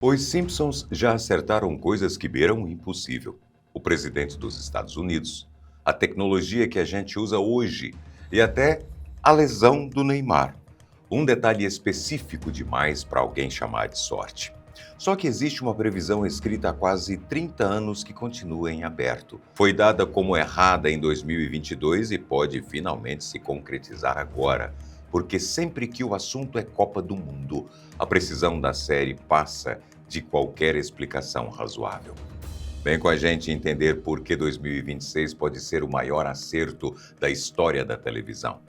Os Simpsons já acertaram coisas que beiram o impossível. O presidente dos Estados Unidos, a tecnologia que a gente usa hoje e até a lesão do Neymar. Um detalhe específico demais para alguém chamar de sorte. Só que existe uma previsão escrita há quase 30 anos que continua em aberto. Foi dada como errada em 2022 e pode finalmente se concretizar agora. Porque sempre que o assunto é Copa do Mundo, a precisão da série passa de qualquer explicação razoável. Vem com a gente entender por que 2026 pode ser o maior acerto da história da televisão.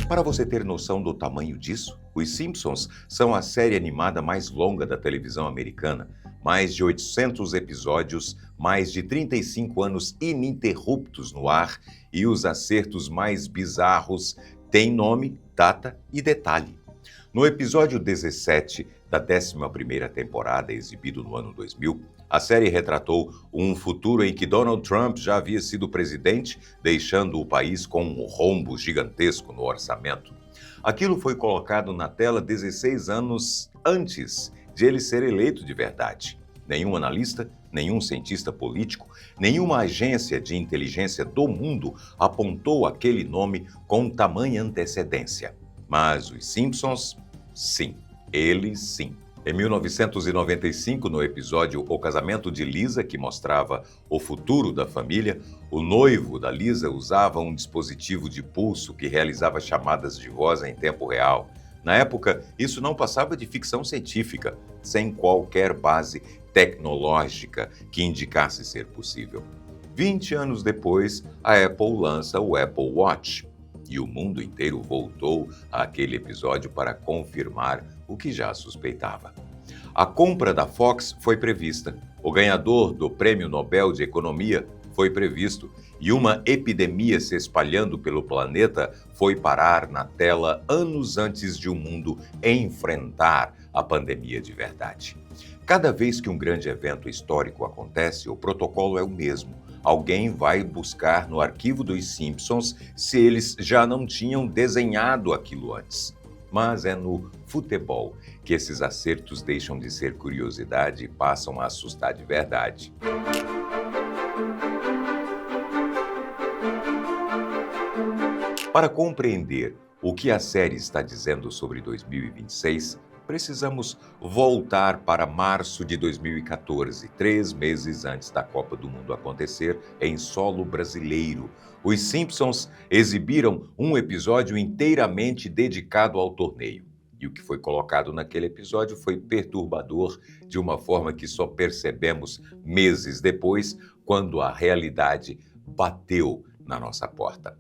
Para você ter noção do tamanho disso, os Simpsons são a série animada mais longa da televisão americana. Mais de 800 episódios, mais de 35 anos ininterruptos no ar e os acertos mais bizarros têm nome, data e detalhe. No episódio 17 da 11ª temporada, exibido no ano 2000, a série retratou um futuro em que Donald Trump já havia sido presidente, deixando o país com um rombo gigantesco no orçamento. Aquilo foi colocado na tela 16 anos antes de ele ser eleito de verdade. Nenhum analista, nenhum cientista político, nenhuma agência de inteligência do mundo apontou aquele nome com tamanha antecedência. Mas os Simpsons, sim, eles sim. Em 1995, no episódio O Casamento de Lisa, que mostrava o futuro da família, o noivo da Lisa usava um dispositivo de pulso que realizava chamadas de voz em tempo real. Na época, isso não passava de ficção científica, sem qualquer base tecnológica que indicasse ser possível. 20 anos depois, a Apple lança o Apple Watch. E o mundo inteiro voltou àquele episódio para confirmar o que já suspeitava. A compra da Fox foi prevista, o ganhador do Prêmio Nobel de Economia foi previsto e uma epidemia se espalhando pelo planeta foi parar na tela anos antes de o mundo enfrentar a pandemia de verdade. Cada vez que um grande evento histórico acontece, o protocolo é o mesmo. Alguém vai buscar no arquivo dos Simpsons se eles já não tinham desenhado aquilo antes. Mas é no futebol que esses acertos deixam de ser curiosidade e passam a assustar de verdade. Para compreender o que a série está dizendo sobre 2026, precisamos voltar para março de 2014, 3 meses antes da Copa do Mundo acontecer em solo brasileiro. Os Simpsons exibiram um episódio inteiramente dedicado ao torneio. E o que foi colocado naquele episódio foi perturbador de uma forma que só percebemos meses depois, quando a realidade bateu na nossa porta.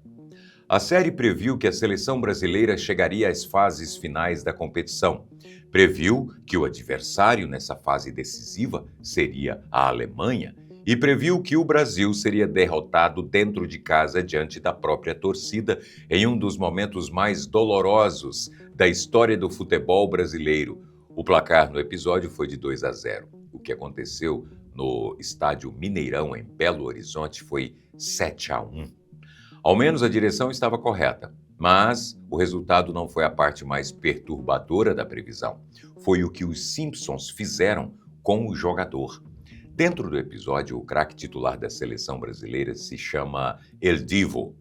A série previu que a seleção brasileira chegaria às fases finais da competição. Previu que o adversário nessa fase decisiva seria a Alemanha e previu que o Brasil seria derrotado dentro de casa diante da própria torcida em um dos momentos mais dolorosos da história do futebol brasileiro. O placar no episódio foi de 2-0. O que aconteceu no estádio Mineirão, em Belo Horizonte, foi 7-1. Ao menos a direção estava correta, mas o resultado não foi a parte mais perturbadora da previsão. Foi o que os Simpsons fizeram com o jogador. Dentro do episódio, o craque titular da seleção brasileira se chama El Divo.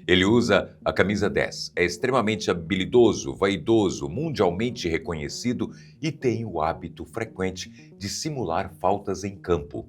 Ele usa a camisa 10, é extremamente habilidoso, vaidoso, mundialmente reconhecido e tem o hábito frequente de simular faltas em campo.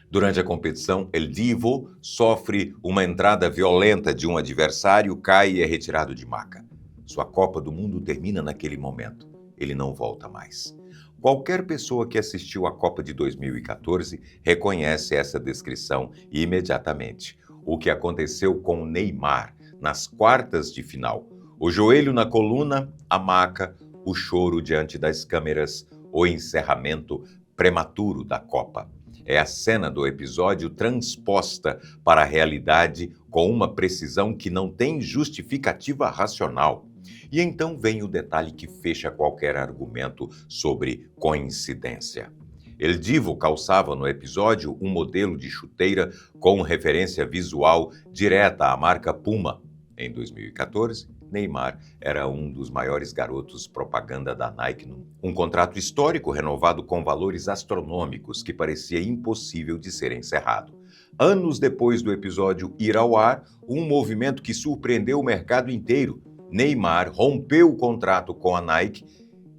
Durante a competição, El Divo sofre uma entrada violenta de um adversário, cai e é retirado de maca. Sua Copa do Mundo termina naquele momento. Ele não volta mais. Qualquer pessoa que assistiu à Copa de 2014 reconhece essa descrição imediatamente. O que aconteceu com o Neymar nas quartas de final. O joelho na coluna, a maca, o choro diante das câmeras, o encerramento prematuro da Copa. É a cena do episódio transposta para a realidade com uma precisão que não tem justificativa racional. E então vem o detalhe que fecha qualquer argumento sobre coincidência. El Divo calçava no episódio um modelo de chuteira com referência visual direta à marca Puma. Em 2014, Neymar era um dos maiores garotos propaganda da Nike. Um contrato histórico renovado com valores astronômicos que parecia impossível de ser encerrado. Anos depois do episódio ir ao ar, um movimento que surpreendeu o mercado inteiro. Neymar rompeu o contrato com a Nike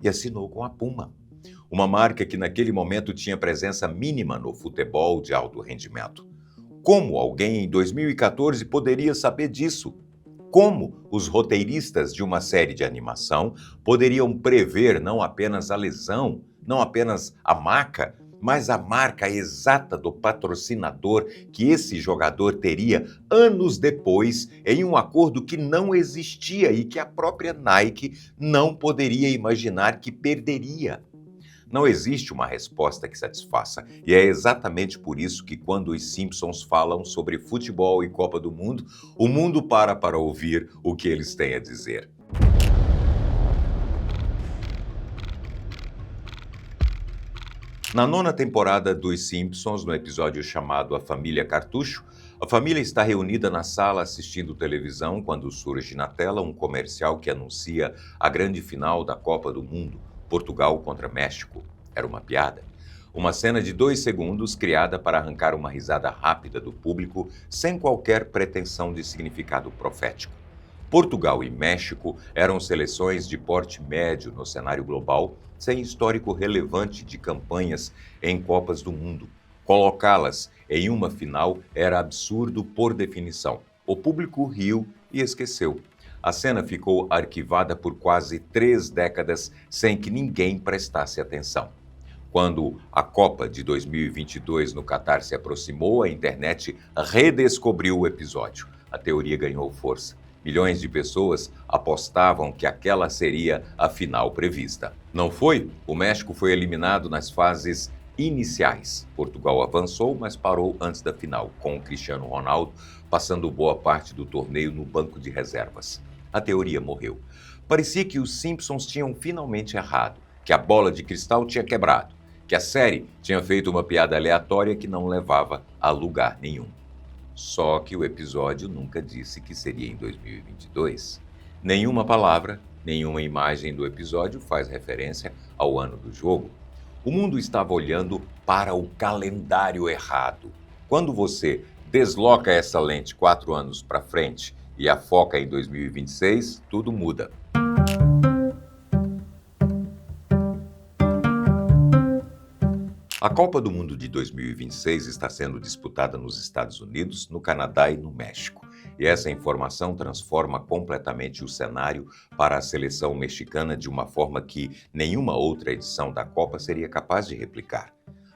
e assinou com a Puma, uma marca que naquele momento tinha presença mínima no futebol de alto rendimento. Como alguém em 2014 poderia saber disso? Como os roteiristas de uma série de animação poderiam prever não apenas a lesão, não apenas a marca, mas a marca exata do patrocinador que esse jogador teria anos depois em um acordo que não existia e que a própria Nike não poderia imaginar que perderia? Não existe uma resposta que satisfaça, e é exatamente por isso que quando os Simpsons falam sobre futebol e Copa do Mundo, o mundo para ouvir o que eles têm a dizer. Na 9ª temporada dos Simpsons, no episódio chamado A Família Cartucho, a família está reunida na sala assistindo televisão quando surge na tela um comercial que anuncia a grande final da Copa do Mundo, Portugal contra México. Era uma piada. Uma cena de 2 segundos criada para arrancar uma risada rápida do público sem qualquer pretensão de significado profético. Portugal e México eram seleções de porte médio no cenário global, sem histórico relevante de campanhas em Copas do Mundo. Colocá-las em uma final era absurdo por definição. O público riu e esqueceu. A cena ficou arquivada por quase 3 décadas sem que ninguém prestasse atenção. Quando a Copa de 2022 no Catar se aproximou, a internet redescobriu o episódio. A teoria ganhou força. Milhões de pessoas apostavam que aquela seria a final prevista. Não foi? O México foi eliminado nas fases iniciais. Portugal avançou, mas parou antes da final, com o Cristiano Ronaldo passando boa parte do torneio no banco de reservas. A teoria morreu. Parecia que os Simpsons tinham finalmente errado, que a bola de cristal tinha quebrado, que a série tinha feito uma piada aleatória que não levava a lugar nenhum. Só que o episódio nunca disse que seria em 2022. Nenhuma palavra, nenhuma imagem do episódio faz referência ao ano do jogo. O mundo estava olhando para o calendário errado. Quando você desloca essa lente 4 anos para frente e a foca em 2026, tudo muda. A Copa do Mundo de 2026 está sendo disputada nos Estados Unidos, no Canadá e no México. E essa informação transforma completamente o cenário para a seleção mexicana de uma forma que nenhuma outra edição da Copa seria capaz de replicar.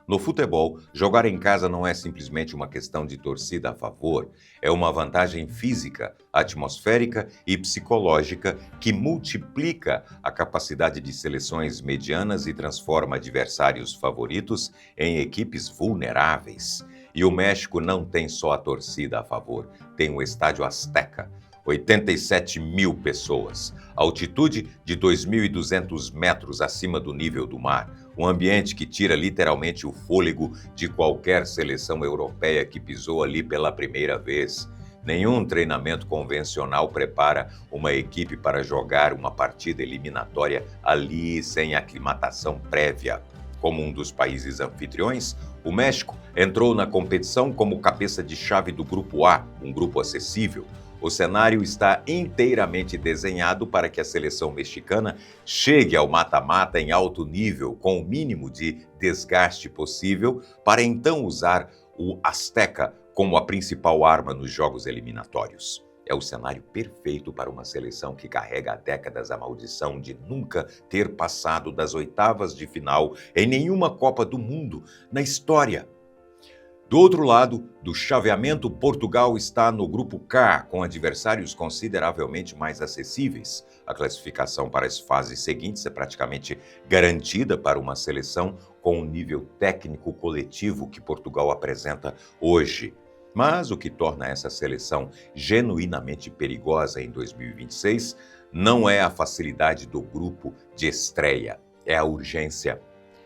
No futebol, jogar em casa não é simplesmente uma questão de torcida a favor, é uma vantagem física, atmosférica e psicológica que multiplica a capacidade de seleções medianas e transforma adversários favoritos em equipes vulneráveis. E o México não tem só a torcida a favor, tem o Estádio Azteca, 87 mil pessoas, altitude de 2.200 metros acima do nível do mar, um ambiente que tira literalmente o fôlego de qualquer seleção europeia que pisou ali pela primeira vez. Nenhum treinamento convencional prepara uma equipe para jogar uma partida eliminatória ali sem aclimatação prévia. Como um dos países anfitriões, o México entrou na competição como cabeça de chave do Grupo A, um grupo acessível. O cenário está inteiramente desenhado para que a seleção mexicana chegue ao mata-mata em alto nível, com o mínimo de desgaste possível, para então usar o Azteca como a principal arma nos jogos eliminatórios. É o cenário perfeito para uma seleção que carrega há décadas a maldição de nunca ter passado das oitavas de final em nenhuma Copa do Mundo na história. Do outro lado do chaveamento, Portugal está no Grupo K, com adversários consideravelmente mais acessíveis. A classificação para as fases seguintes é praticamente garantida para uma seleção com o nível técnico coletivo que Portugal apresenta hoje. Mas o que torna essa seleção genuinamente perigosa em 2026 não é a facilidade do grupo de estreia, é a urgência.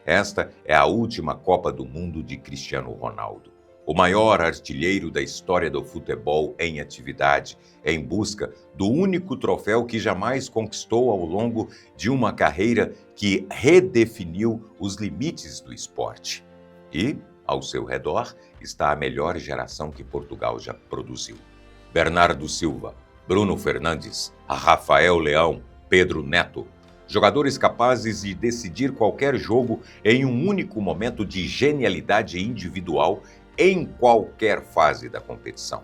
Esta é a última Copa do Mundo de Cristiano Ronaldo. o maior artilheiro da história do futebol em atividade, em busca do único troféu que jamais conquistou ao longo de uma carreira que redefiniu os limites do esporte. E, ao seu redor, está a melhor geração que Portugal já produziu. Bernardo Silva, Bruno Fernandes, Rafael Leão, Pedro Neto, jogadores capazes de decidir qualquer jogo em um único momento de genialidade individual em qualquer fase da competição.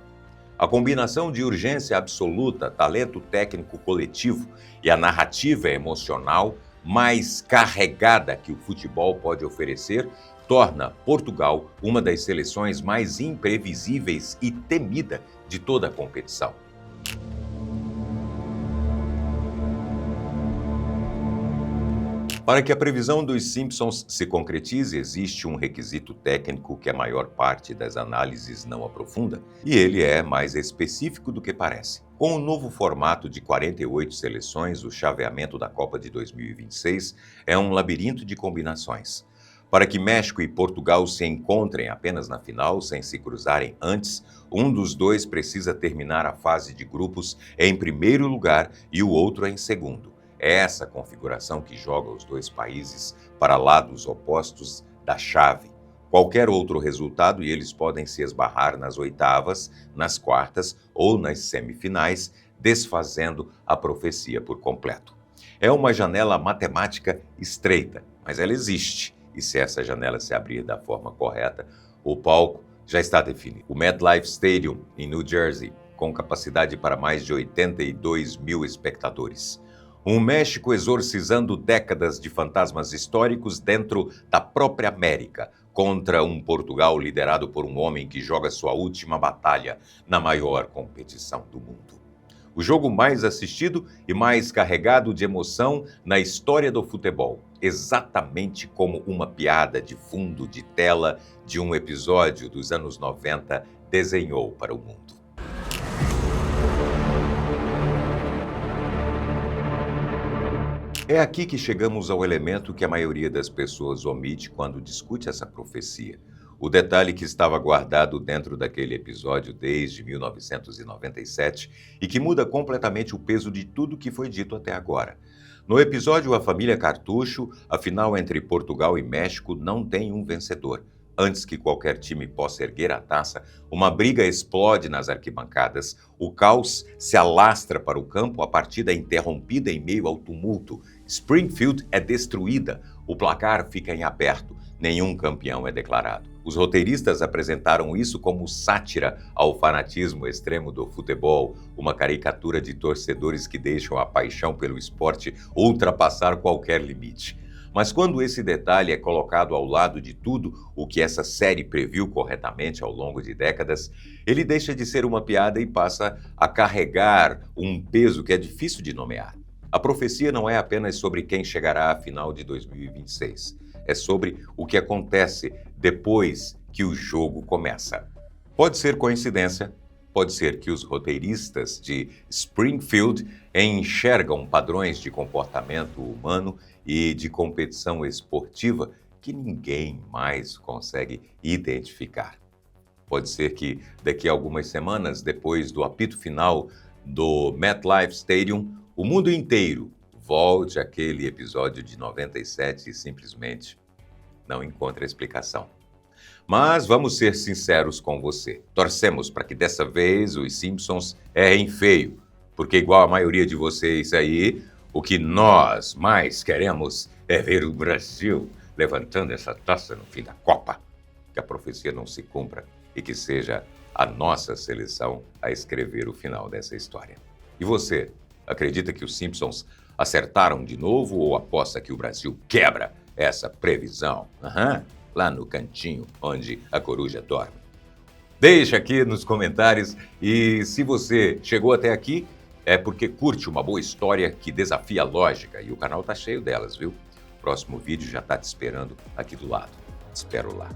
A combinação de urgência absoluta, talento técnico coletivo e a narrativa emocional mais carregada que o futebol pode oferecer torna Portugal uma das seleções mais imprevisíveis e temida de toda a competição. Para que a previsão dos Simpsons se concretize, existe um requisito técnico que a maior parte das análises não aprofunda, e ele é mais específico do que parece. Com o novo formato de 48 seleções, o chaveamento da Copa de 2026 é um labirinto de combinações. Para que México e Portugal se encontrem apenas na final, sem se cruzarem antes, um dos dois precisa terminar a fase de grupos em primeiro lugar e o outro em segundo. É essa configuração que joga os dois países para lados opostos da chave. Qualquer outro resultado e eles podem se esbarrar nas oitavas, nas quartas ou nas semifinais, desfazendo a profecia por completo. É uma janela matemática estreita, mas ela existe. E se essa janela se abrir da forma correta, o palco já está definido. O MetLife Stadium, em New Jersey, com capacidade para mais de 82 mil espectadores. Um México exorcizando décadas de fantasmas históricos dentro da própria América, contra um Portugal liderado por um homem que joga sua última batalha na maior competição do mundo. O jogo mais assistido e mais carregado de emoção na história do futebol, exatamente como uma piada de fundo de tela de um episódio dos anos 90 desenhou para o mundo. É aqui que chegamos ao elemento que a maioria das pessoas omite quando discute essa profecia. O detalhe que estava guardado dentro daquele episódio desde 1997 e que muda completamente o peso de tudo que foi dito até agora. No episódio A Família Cartucho, a final entre Portugal e México não tem um vencedor. Antes que qualquer time possa erguer a taça, uma briga explode nas arquibancadas, o caos se alastra para o campo, a partida é interrompida em meio ao tumulto. Springfield é destruída, o placar fica em aberto, nenhum campeão é declarado. Os roteiristas apresentaram isso como sátira ao fanatismo extremo do futebol, uma caricatura de torcedores que deixam a paixão pelo esporte ultrapassar qualquer limite. Mas quando esse detalhe é colocado ao lado de tudo o que essa série previu corretamente ao longo de décadas, ele deixa de ser uma piada e passa a carregar um peso que é difícil de nomear. A profecia não é apenas sobre quem chegará à final de 2026. É sobre o que acontece depois que o jogo começa. Pode ser coincidência, pode ser que os roteiristas de Springfield enxergam padrões de comportamento humano e de competição esportiva que ninguém mais consegue identificar. Pode ser que daqui a algumas semanas, depois do apito final do MetLife Stadium, o mundo inteiro volte àquele episódio de 97 e simplesmente não encontre explicação. Mas vamos ser sinceros com você. Torcemos para que dessa vez os Simpsons errem feio, porque igual a maioria de vocês aí, o que nós mais queremos é ver o Brasil levantando essa taça no fim da Copa. Que a profecia não se cumpra e que seja a nossa seleção a escrever o final dessa história. E você, acredita que os Simpsons acertaram de novo ou aposta que o Brasil quebra essa previsão? Lá no cantinho onde a coruja dorme. Deixa aqui nos comentários e se você chegou até aqui, é porque curte uma boa história que desafia a lógica e o canal tá cheio delas, viu? O próximo vídeo já tá te esperando aqui do lado. Te espero lá.